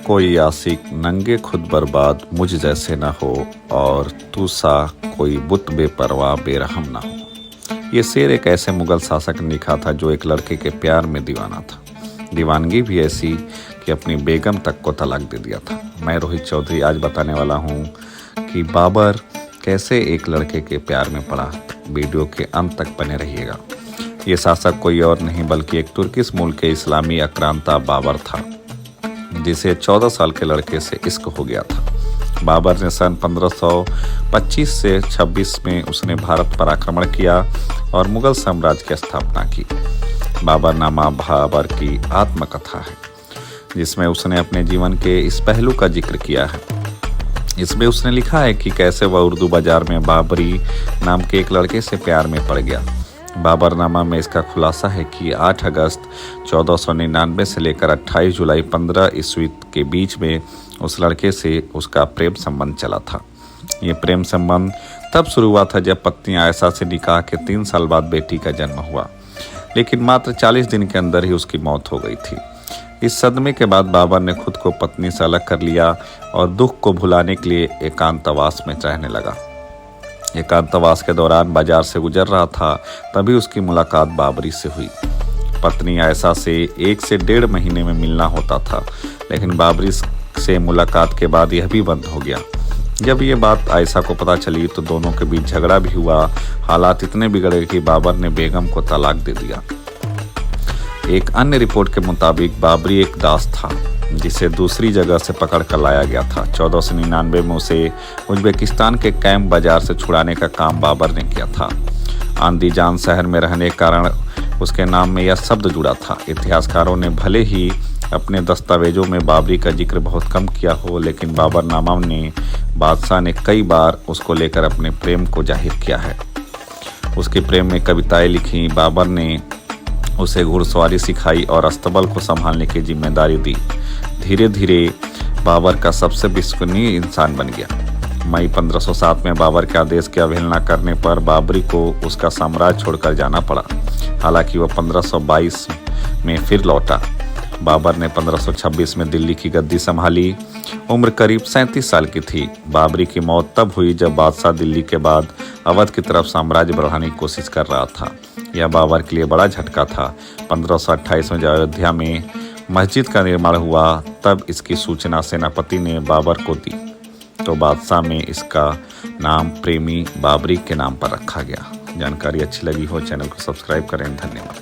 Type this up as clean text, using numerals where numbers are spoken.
कोई आशिक नंगे खुद बर्बाद मुझ जैसे न हो, और तू सा कोई बुत बेपरवाह बेरहम न हो। ये शेर एक ऐसे मुगल शासक ने लिखा था जो एक लड़के के प्यार में दीवाना था। दीवानगी भी ऐसी कि अपनी बेगम तक को तलाक दे दिया था। मैं रोहित चौधरी आज बताने वाला हूँ कि बाबर कैसे एक लड़के के प्यार में पड़ा। वीडियो के अंत तक बने रहिएगा। ये शासक कोई और नहीं बल्कि एक तुर्किश मूल के इस्लामी आक्रांता बाबर था, जिसे 14 साल के लड़के से इश्क हो गया था। बाबर ने सन 1525 से 26 में उसने भारत पर आक्रमण किया और मुगल साम्राज्य की स्थापना की। बाबरनामा बाबर की आत्मकथा है, जिसमें उसने अपने जीवन के इस पहलू का जिक्र किया है। इसमें उसने लिखा है कि कैसे वह उर्दू बाजार में बाबरी नाम के एक लड़के से प्यार में पड़ गया। बाबरनामा में इसका खुलासा है कि 8 अगस्त 1499 से लेकर 28 जुलाई 15 ईस्वी के बीच में उस लड़के से उसका प्रेम संबंध चला था। ये प्रेम संबंध तब शुरू हुआ था जब पत्नी आयशा से निकाह के 3 साल बाद बेटी का जन्म हुआ, लेकिन मात्र 40 दिन के अंदर ही उसकी मौत हो गई थी। इस सदमे के बाद बाबर ने खुद को पत्नी से अलग कर लिया और दुख को भुलाने के लिए एकांतवास में रहने लगा। एकांतवास के दौरान बाजार से गुजर रहा था, तभी उसकी मुलाकात बाबरी से हुई। पत्नी आयशा से 1 से 1.5 महीने में मिलना होता था, लेकिन बाबरी से मुलाकात के बाद यह भी बंद हो गया। जब ये बात आयशा को पता चली तो दोनों के बीच झगड़ा भी हुआ। हालात इतने बिगड़े कि बाबर ने बेगम को तलाक दे दिया। एक अन्य रिपोर्ट के मुताबिक बाबरी एक दास था जिसे दूसरी जगह से पकड़ कर लाया गया था। 1499 में उसे उज्बेकिस्तान के कैम्प बाजार से छुड़ाने का काम बाबर ने किया था। आंदीजान शहर में रहने के कारण उसके नाम में यह शब्द जुड़ा था। इतिहासकारों ने भले ही अपने दस्तावेजों में बाबरी का जिक्र बहुत कम किया हो, लेकिन बाबरनामा ने बादशाह ने कई बार उसको लेकर अपने प्रेम को जाहिर किया है। उसके प्रेम में कविताएं लिखी। बाबर ने उसे घुड़सवारी सिखाई और अस्तबल को संभालने की जिम्मेदारी दी। धीरे धीरे बाबर का सबसे विश्वसनीय इंसान बन गया। मई 1507 में बाबर के आदेश की अवहेलना करने पर बाबरी को उसका साम्राज्य छोड़कर जाना पड़ा। हालांकि वह 1522 में फिर लौटा। बाबर ने 1526 में दिल्ली की गद्दी संभाली। उम्र करीब 37 साल की थी। बाबरी की मौत तब हुई जब बादशाह दिल्ली के बाद अवध की तरफ साम्राज्य बढ़ाने की कोशिश कर रहा था। यह बाबर के लिए बड़ा झटका था। 1528 में जब अयोध्या में मस्जिद का निर्माण हुआ, तब इसकी सूचना सेनापति ने बाबर को दी, तो बादशाह में इसका नाम प्रेमी बाबरी के नाम पर रखा गया। जानकारी अच्छी लगी हो चैनल को सब्सक्राइब करें। धन्यवाद।